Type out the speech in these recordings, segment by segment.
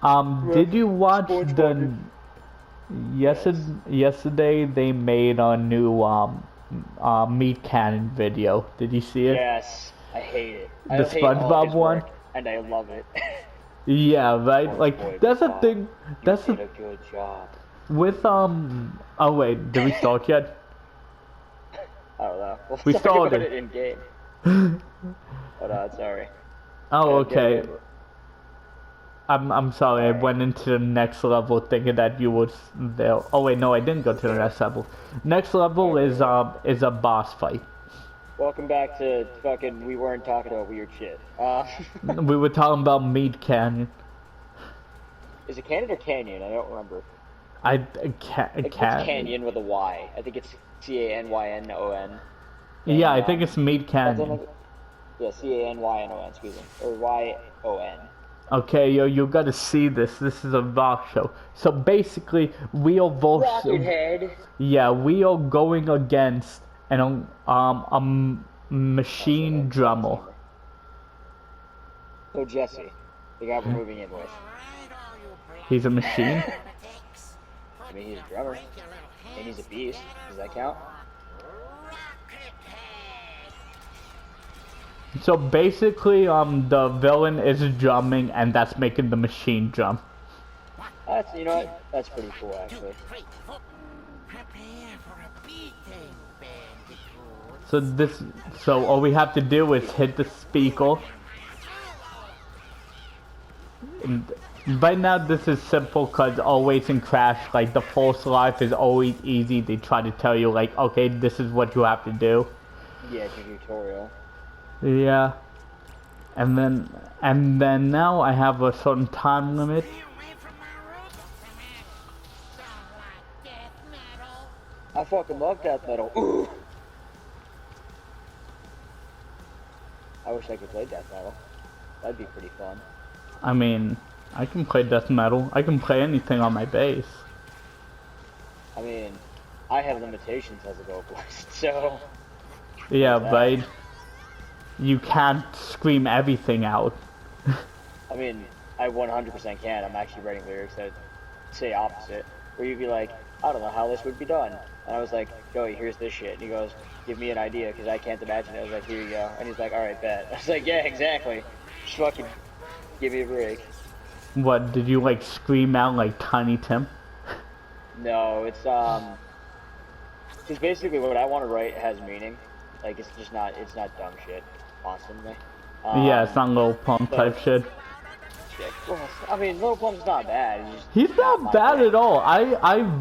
Did you watch the SpongeBob. Yes. yesterday they made a new meat cannon video? Did you see it? Yes. I hate it. The I hate all of SpongeBob his one? work, and I love it. Yeah, right. Like SpongeBob, that's a Bob, thing. you That's a did a good job. with Oh wait, did we start yet? I don't know. We'll We talk about started. it in game. Hold on, sorry. Oh, Get okay. it. I'm sorry. I Alright. went into the next level thinking that you was there. Oh wait, no, I didn't go to the Okay. next level. Next level Alright, alright. is a boss fight. Welcome back to fucking we weren't talking about weird shit. We were talking about meat cannon. Is it Canyon or Canyon? I don't remember. I Like, what's can't. Canyon with a Y? I think it's Canyon. Yeah, I think Canyon. it's meat Something cannon. like yeah, Canyon, excuse me. Or Yon. Okay, yo, you gotta see this. This is a rock show. So basically, we are both. Rocket Head. Yeah, we are going against a Oh shit, machine that's John's drummer. number. So Jesse, the guy we're moving in with. He's a machine. I mean, he's a drummer, and he's a beast. Does that count? So basically, the villain is drumming, and that's making the machine drum. That's you know what? That's pretty cool actually. So so all we have to do is hit the speaker. And right now, this is simple because always in Crash, like the first life is always easy. They try to tell you like, okay, this is what you have to do. Yeah, it's a tutorial. Yeah, and then now I have a certain time limit. I fucking love death metal. Ooh. I wish I could play death metal. That'd be pretty fun. I mean, I can play death metal. I can play anything on my bass. I mean, I have limitations as a vocalist, so. Yeah, right. You can't scream everything out. I mean, I 100% can. I'm actually writing lyrics that say opposite. Where you'd be like, I don't know how this would be done. And I was like, Joey, here's this shit. And he goes, give me an idea, because I can't imagine it. I was like, here you go. And he's like, alright, bet. I was like, yeah, exactly. Just fucking give me a break. What, did you like scream out like Tiny Tim? No, it's, because basically what I want to write has meaning. Like, it's not dumb shit, constantly. Yeah, it's not Lil Pump type shit. Well, I mean, Lil Pump's not bad. He's not bad at all. I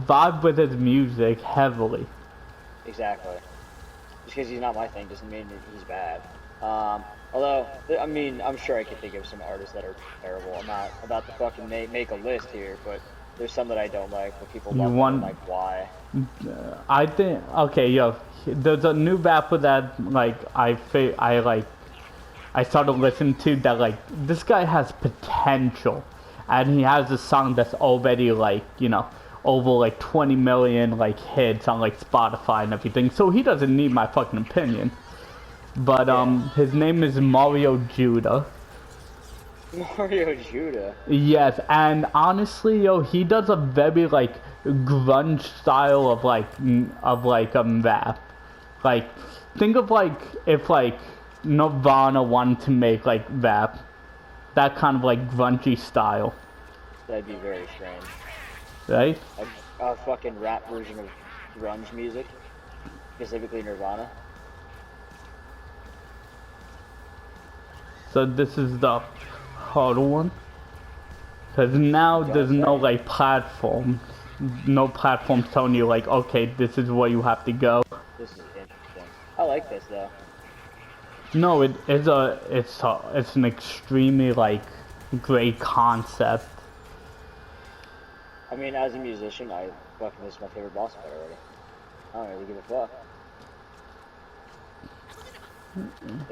vibe with his music heavily. Exactly. Just because he's not my thing doesn't mean that he's bad. Although, I mean, I'm sure I could think of some artists that are terrible. I'm not about to fucking make a list here, but there's some that I don't like, but people love them, and I'm like, why? I think, okay, yo, there's a new rapper that, like, I started listening to that, like, this guy has potential. And he has a song that's already, like, you know, over, like, 20 million, like, hits on, like, Spotify and everything. So he doesn't need my fucking opinion. But, his name is Mario Judah. Mario Judah? Yes, and honestly, yo, he does a very, like, grunge style of, rap. Like, think of, like, if, like, Nirvana wanted to make like rap, that kind of like grungy style. That'd be very strange. Right? A fucking rap version of grunge music, specifically Nirvana. So this is the harder one, because now there's no like platform, no platform telling you like, okay, this is where you have to go. This is interesting. I like this though. No, it's an extremely like great concept. I mean, as a musician, this is my favorite boss fight already. I don't really give a fuck.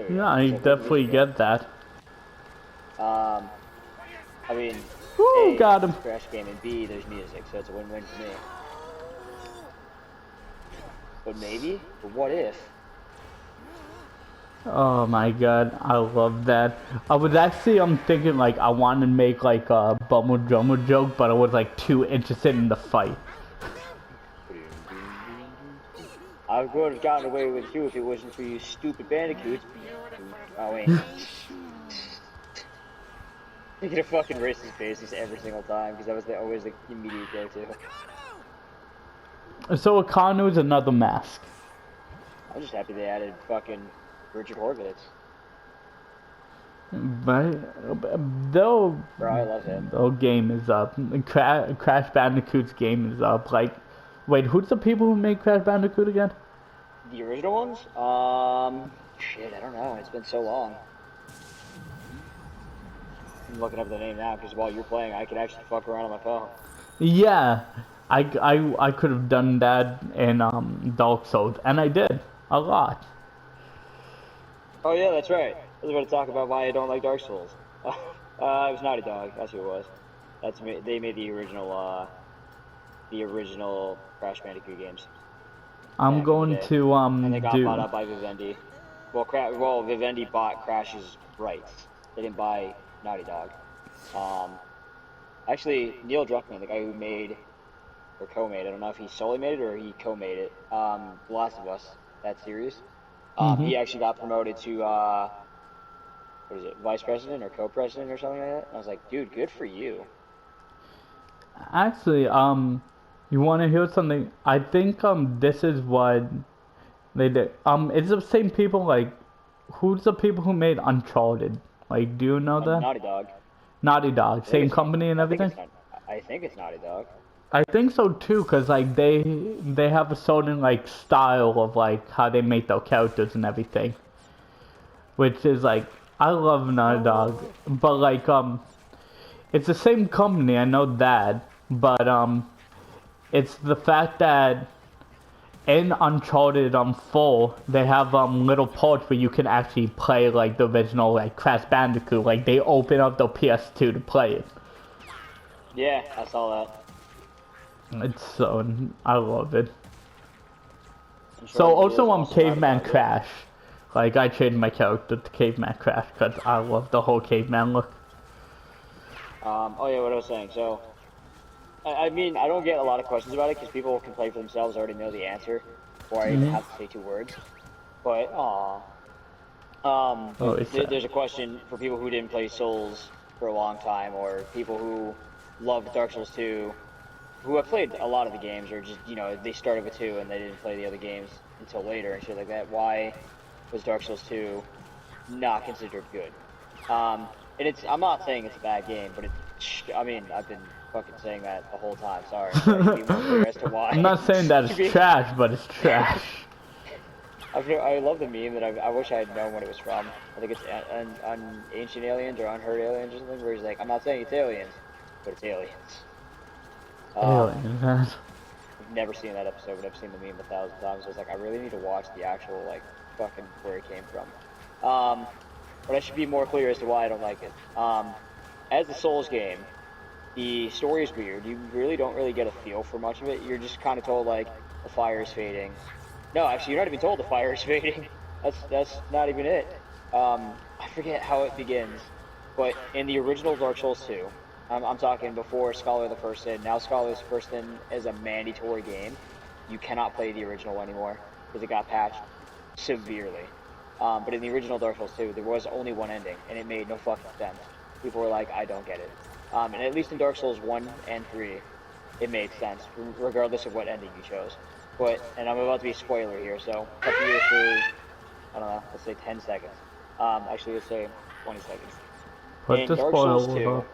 Yeah, I definitely get that. I mean, Ooh, A, got him. Crash game, and B, there's music, so it's a win-win for me. But maybe, but what if Oh my god, I love that. I was actually thinking like I wanted to make like a Bumble Drummer joke, but I was like too interested in the fight. I would have gotten away with you if it wasn't for you stupid bandicoots. Oh wait. You could have fucking racist faces every single time because that was always the immediate go-to. So Akanu is another mask. I'm just happy they added fucking Richard Horvitz. But though, Bro, I love him. the game is up. Crash Bandicoot's game is up. Like, wait, who's the people who made Crash Bandicoot again? The original ones? Shit, I don't know. It's been so long. I'm looking up the name now because while you're playing, I can actually fuck around on my phone. Yeah, I could have done that in Dark Souls, and I did a lot. Oh yeah, that's right. I was about to talk about why I don't like Dark Souls. It was Naughty Dog. That's who it was. They made the original Crash Bandicoot games. I'm going to And they got do. bought out by Vivendi. Well, Vivendi bought Crash's rights. They didn't buy Naughty Dog. Actually, Neil Druckmann, the guy who made or co-made, I don't know if he solely made it or he co-made it. The Last of Us, that series. He actually got promoted to what is it, vice president or co-president or something like that. And I was like, dude, good for you. Actually, you want to hear something? I think this is what they did. It's the same people. Like, who's the people who made Uncharted? Like, do you know that? Naughty Dog. Naughty Dog, same company and everything. I think it's Naughty Dog. I think so too, cause like they have a certain like style of like how they make their characters and everything, which is like I love Naughty Dog, but like it's the same company, I know that, but it's the fact that in Uncharted 4 they have little parts where you can actually play like the original like Crash Bandicoot, like they open up the PS2 to play it. Yeah, I saw that. It's so I love it. I'm sure So it also is also Caveman Naughty Dog. Crash. Like I changed my character to Caveman Crash because I love the whole caveman look. Oh yeah, what I was saying. So, I mean, I don't get a lot of questions about it because people can play for themselves, already know the answer, before I even have to say 2 words. But, there's a question for people who didn't play Souls for a long time, or people who loved Dark Souls 2, who have played a lot of the games, or just, you know, they started with 2 and they didn't play the other games until later and shit like that. Why was Dark Souls 2 not considered good? And I'm not saying it's a bad game, but I mean, I've been fucking saying that the whole time, sorry. But be more clear as to why. I'm not saying that it's trash, but it's trash. I love the meme that I wish I had known what it was from. I think it's on Ancient Aliens or Unheard Aliens or something, where he's like, I'm not saying it's aliens, but it's aliens. Aliens. I've never seen that episode, but I've seen the meme 1,000 times. I was like, I really need to watch the actual, like, fucking where it came from. But I should be more clear as to why I don't like it. As the Souls game, the story is weird. You really don't really get a feel for much of it. You're just kind of told, like, the fire is fading. No, actually, you're not even told the fire is fading. That's not even it. I forget how it begins. But in the original Dark Souls 2, I'm talking before Scholar of the First Sin. Now Scholar of the First Sin is a mandatory game. You cannot play the original anymore because it got patched severely. But in the original Dark Souls 2, there was only one ending, and it made no fucking sense. People were like, I don't get it. And at least in Dark Souls 1 and 3, it made sense, regardless of what ending you chose. But, and I'm about to be a spoiler here, so cut to you for, I don't know, let's say 10 seconds. Actually, let's say 20 seconds. In Dark Souls 2,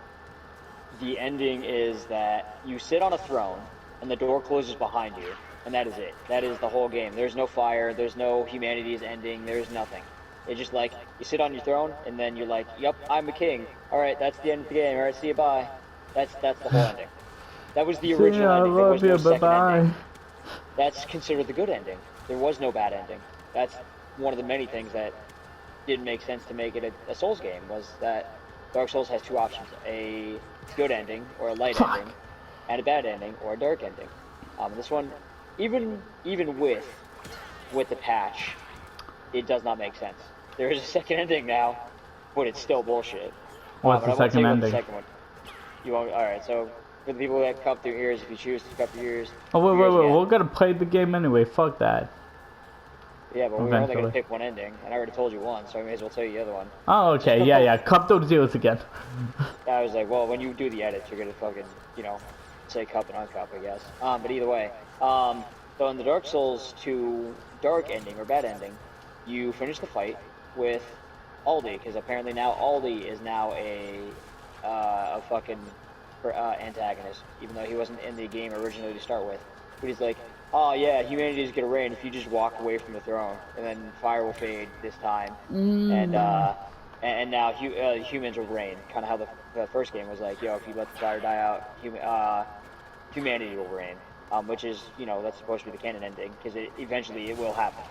the ending is that you sit on a throne, and the door closes behind you, and that is it. That is the whole game. There's no fire, there's no humanity's ending, there's nothing. It's just like, you sit on your throne, and then you're like, yep, I'm a king. Alright, that's the end of the game. Alright, see you, bye. That's the whole ending. That was the original ending. There was no second ending. That's considered the good ending. There was no bad ending. That's one of the many things that didn't make sense to make it a Souls game, was that Dark Souls has 2 options. A good ending, or a light ending, and a bad ending, or a dark ending. This one, even with the patch, it does not make sense. there is a second ending now, but it's still bullshit. What's But the I won't second tell you what the ending? second one. You won't. All right. So for the people that cup their ears, if you choose to cup your ears, Oh wait, your ears again. we're gonna play the game anyway. Fuck that. Yeah, but we're only gonna Eventually. pick one ending, and I already told you one, so I may as well tell you the other one. Oh okay, yeah. Cup those zeros again. I was like, well, when you do the edits, you're gonna fucking, say cup and uncup, I guess. But either way, so in the Dark Souls 2 dark ending or bad ending, you finish the fight with Aldi, because apparently now Aldi is now a fucking antagonist, even though he wasn't in the game originally to start with. But he's like, oh yeah, humanity is gonna reign if you just walk away from the throne, and then fire will fade this time, and now humans will reign. Kind of how the first game was like, yo, if you let the fire die out, humanity will reign. Which is, that's supposed to be the canon ending, because eventually it will happen.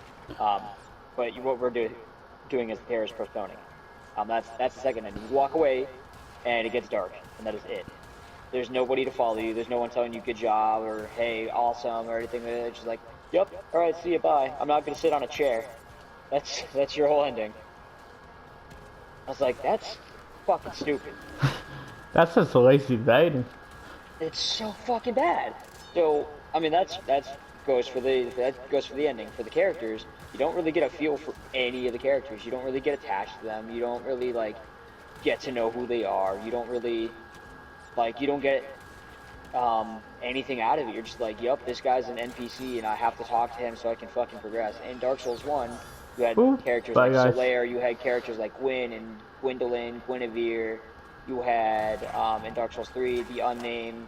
But what we're doing is the terrorist postponing. That's the second ending. You walk away, and it gets dark, and that is it. There's nobody to follow you. There's no one telling you good job or hey, awesome or anything. It's just like, yep, all right, see you, bye. I'm not gonna sit on a chair. That's your whole ending. I was like, that's fucking stupid. That's just lazy writing. It's so fucking bad. So I mean, that goes for the ending. For the characters, you don't really get a feel for any of the characters. You don't really get attached to them. You don't really like get to know who they are. You don't really you don't get anything out of it. You're just like, yep, this guy's an NPC and I have to talk to him so I can fucking progress. In Dark Souls 1, you had characters like Solaire, you had characters like Gwyn and Gwendolyn, Guinevere. You had, in Dark Souls 3, the unnamed,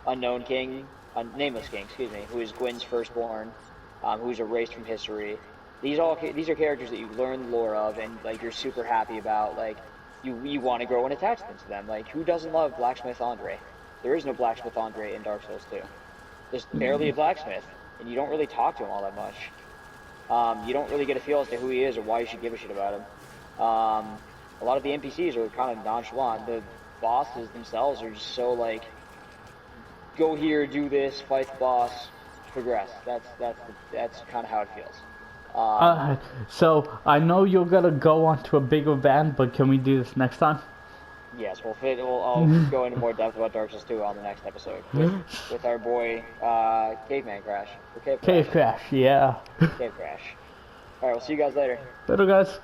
unknown king, nameless king, excuse me, who is Gwyn's firstborn, who's erased from history. These are characters that you learn the lore of and like you're super happy about. Like you want to grow an attachment to them. Like who doesn't love Blacksmith Andre? There is no Blacksmith Andre in Dark Souls 2. There's barely a blacksmith, and you don't really talk to him all that much. You don't really get a feel as to who he is or why you should give a shit about him. A lot of the NPCs are kind of nonchalant. The bosses themselves are just so like, go here, do this, fight the boss, progress. That's kind of how it feels. So I know you're gonna go on to a bigger van, but can we do this next time? Yes, I'll go into more depth about Dark Souls 2 on the next episode with our boy Caveman Crash. Or Cave Crash. Cave Crash, yeah. Cave Crash. All right, we'll see you guys later. Later, guys.